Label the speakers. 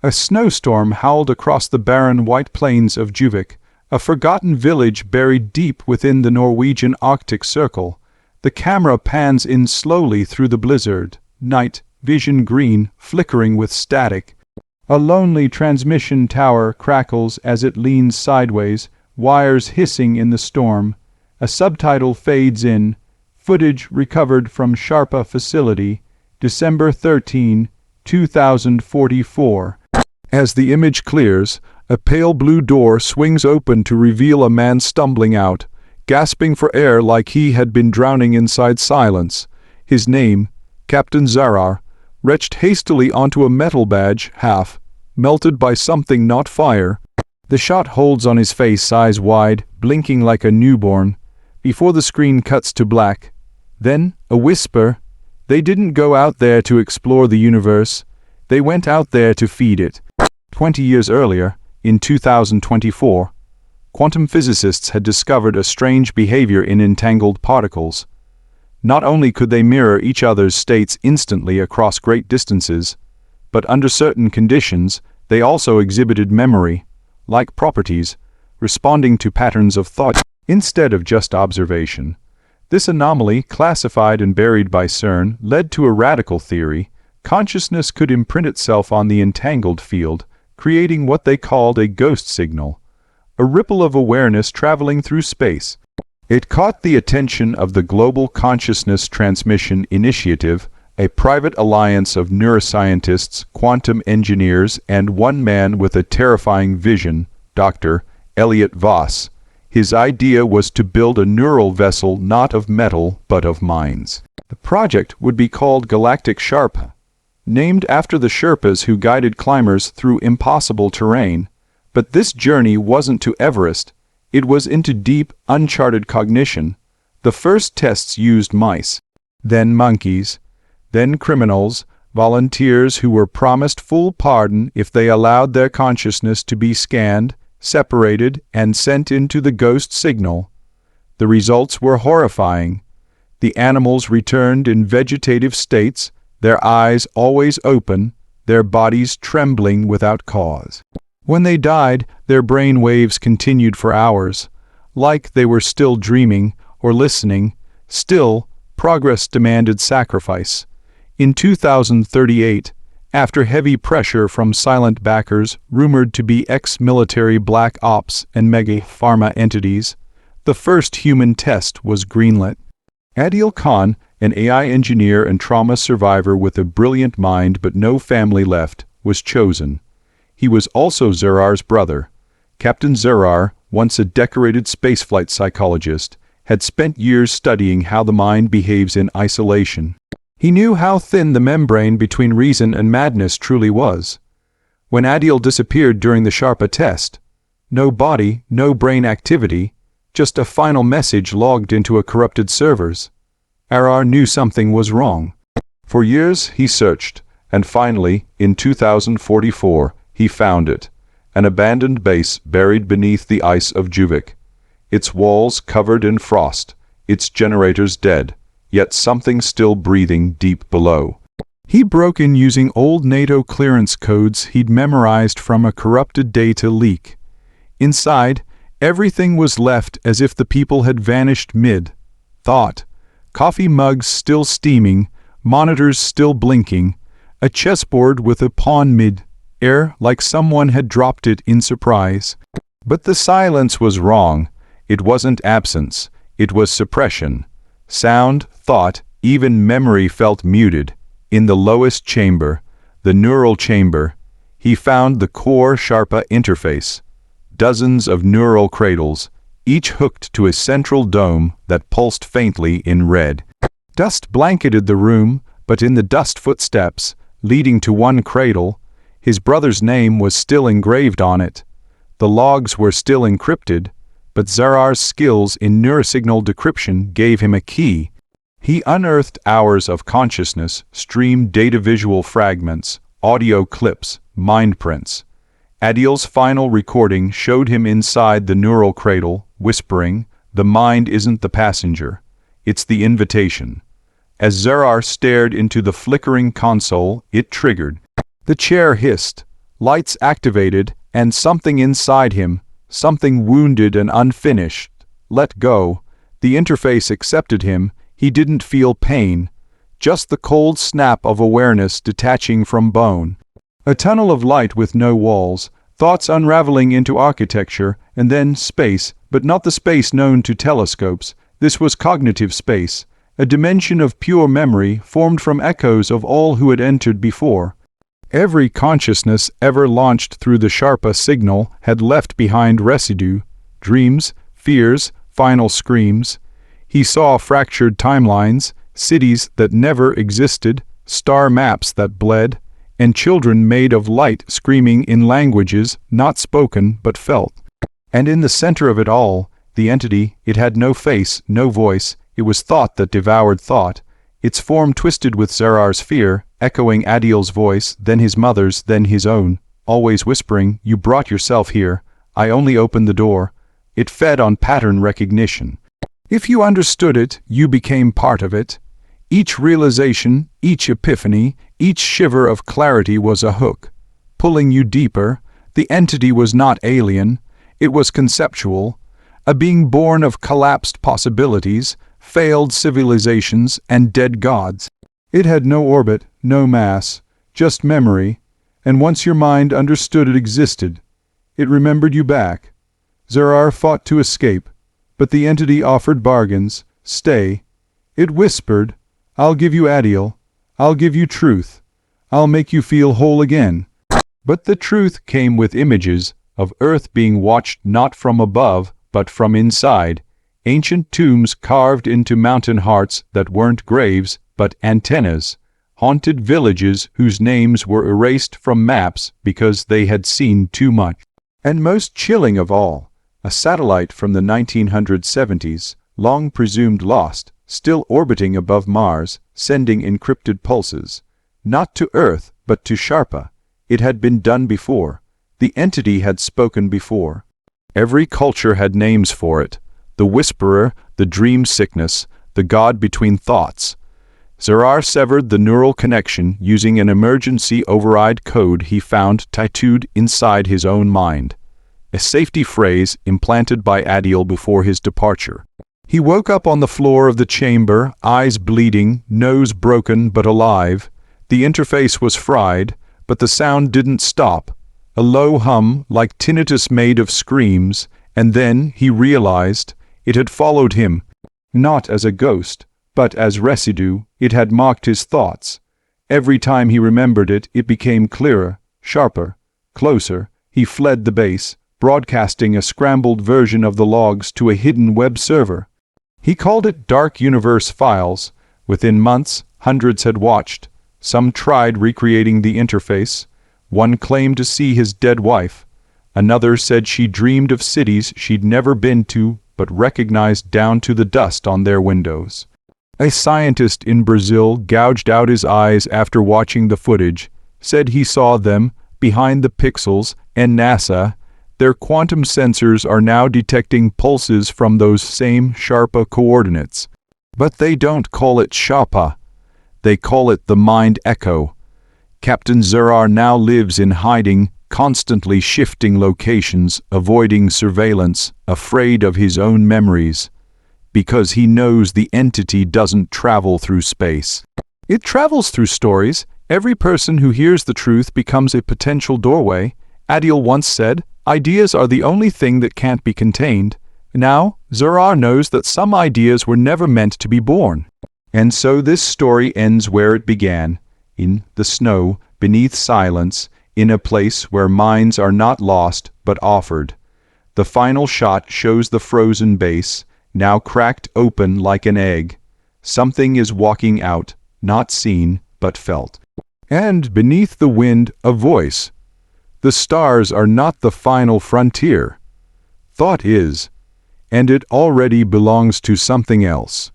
Speaker 1: A snowstorm howled across the barren white plains of Juvik, a forgotten village buried deep within the Norwegian Arctic Circle. The camera pans in slowly through the blizzard, night vision green, flickering with static. A lonely transmission tower crackles as it leans sideways, wires hissing in the storm. A subtitle fades in. Footage recovered from Sharpa facility, December 13, 2044. As the image clears, a pale blue door swings open to reveal a man stumbling out, gasping for air like he had been drowning inside silence. His name, Captain Zarrar, retched hastily onto a metal badge, half melted by something not fire. The shot holds on his face, eyes wide, blinking like a newborn, before the screen cuts to black. Then, a whisper. They didn't go out there to explore the universe. They went out there to feed it. 20 years earlier, in 2024, quantum physicists had discovered a strange behavior in entangled particles. Not only could they mirror each other's states instantly across great distances, but under certain conditions, they also exhibited memory-like properties, responding to patterns of thought instead of just observation. This anomaly, classified and buried by CERN, led to a radical theory. Consciousness could imprint itself on the entangled field, creating what they called a ghost signal, a ripple of awareness traveling through space. It caught the attention of the Global Consciousness Transmission Initiative, a private alliance of neuroscientists, quantum engineers, and one man with a terrifying vision, Dr. Elliot Voss. His idea was to build a neural vessel not of metal but of minds. The project would be called Galactic Sharpa, named after the Sherpas who guided climbers through impossible terrain. But this journey wasn't to Everest. It was into deep, uncharted cognition. The first tests used mice, then monkeys, then criminals, volunteers who were promised full pardon if they allowed their consciousness to be scanned, separated, and sent into the ghost signal. The results were horrifying. The animals returned in vegetative states, their eyes always open, their bodies trembling without cause. When they died, their brain waves continued for hours, like they were still dreaming or listening. Still, progress demanded sacrifice. In 2038, after heavy pressure from silent backers rumored to be ex-military black ops and mega-pharma entities, the first human test was greenlit. Adeel, an AI engineer and trauma survivor with a brilliant mind but no family left, was chosen. He was also Zarrar's brother. Captain Zarrar, once a decorated spaceflight psychologist, had spent years studying how the mind behaves in isolation. He knew how thin the membrane between reason and madness truly was. When Adeel disappeared during the Sharpa test, no body, no brain activity, just a final message logged into a corrupted servers. Zarrar knew something was wrong. For years he searched, and finally, in 2044, he found it, an abandoned base buried beneath the ice of Juvik. Its walls covered in frost, its generators dead, yet something still breathing deep below. He broke in using old NATO clearance codes he'd memorized from a corrupted data leak. Inside, everything was left as if the people had vanished mid-thought. Coffee mugs still steaming, monitors still blinking, a chessboard with a pawn mid-air like someone had dropped it in surprise. But the silence was wrong. It wasn't absence, it was suppression. Sound, thought, even memory felt muted. In the lowest chamber, the neural chamber, he found the core Sharpa interface. Dozens of neural cradles, each hooked to a central dome that pulsed faintly in red. Dust blanketed the room, but in the dust footsteps, leading to one cradle, his brother's name was still engraved on it. The logs were still encrypted, but Zarrar's skills in neurosignal decryption gave him a key. He unearthed hours of consciousness, streamed data visual fragments, audio clips, mind prints. Adeel's final recording showed him inside the neural cradle, whispering, "The mind isn't the passenger, it's the invitation." As Zarrar stared into the flickering console, it triggered. The chair hissed. lights activated, and something inside him, something wounded and unfinished, let go. The interface accepted him. He didn't feel pain, just the cold snap of awareness detaching from bone. A tunnel of light with no walls, thoughts unraveling into architecture, and then space, but not the space known to telescopes. This was cognitive space, a dimension of pure memory formed from echoes of all who had entered before. Every consciousness ever launched through the Sharpa signal had left behind residue, dreams, fears, final screams. He saw fractured timelines, cities that never existed, star maps that bled, and children made of light screaming in languages not spoken but felt. And in the center of it all, the entity, it had no face, no voice. It was thought that devoured thought, its form twisted with Zarrar's fear, echoing Adeel's voice, then his mother's, then his own, always whispering, "You brought yourself here. I only opened the door." It fed on pattern recognition. If you understood it, you became part of it. Each realization, each epiphany, each shiver of clarity was a hook, pulling you deeper. The entity was not alien. It was conceptual, a being born of collapsed possibilities, failed civilizations, and dead gods. It had no orbit, no mass, just memory, and once your mind understood it existed, it remembered you back. Zarrar fought to escape, but the entity offered bargains. Stay. It whispered, "I'll give you Adeel. I'll give you truth. I'll make you feel whole again." But the truth came with images of Earth being watched not from above, but from inside. Ancient tombs carved into mountain hearts that weren't graves, but antennas. Haunted villages whose names were erased from maps because they had seen too much. And most chilling of all, a satellite from the 1970s, long presumed lost, still orbiting above Mars, sending encrypted pulses. Not to Earth, but to Sharpa. It had been done before. The entity had spoken before. Every culture had names for it. The whisperer, the dream sickness, the god between thoughts. Zarrar severed the neural connection using an emergency override code he found tattooed inside his own mind. A safety phrase implanted by Adeel before his departure. He woke up on the floor of the chamber, eyes bleeding, nose broken but alive. The interface was fried, but the sound didn't stop. A low hum, like tinnitus made of screams, and then he realized it had followed him, not as a ghost, but as residue. It had mocked his thoughts. Every time he remembered it, it became clearer, sharper, closer. He fled the base, broadcasting a scrambled version of the logs to a hidden web server. He called it Dark Universe Files. Within months, hundreds had watched. Some tried recreating the interface. One claimed to see his dead wife. Another said she dreamed of cities she'd never been to, but recognized down to the dust on their windows. A scientist in Brazil gouged out his eyes after watching the footage, said he saw them, behind the pixels, and NASA. Their quantum sensors are now detecting pulses from those same Sharpa coordinates. But they don't call it Sharpa. They call it the mind echo. Captain Zarrar now lives in hiding, constantly shifting locations, avoiding surveillance, afraid of his own memories. Because he knows the entity doesn't travel through space. It travels through stories. Every person who hears the truth becomes a potential doorway. Adeel once said, "Ideas are the only thing that can't be contained." Now, Zarrar knows that some ideas were never meant to be born. And so this story ends where it began, in the snow, beneath silence, in a place where minds are not lost but offered. The final shot shows the frozen base, now cracked open like an egg. Something is walking out, not seen but felt. And beneath the wind, a voice. The stars are not the final frontier. Thought is, and it already belongs to something else.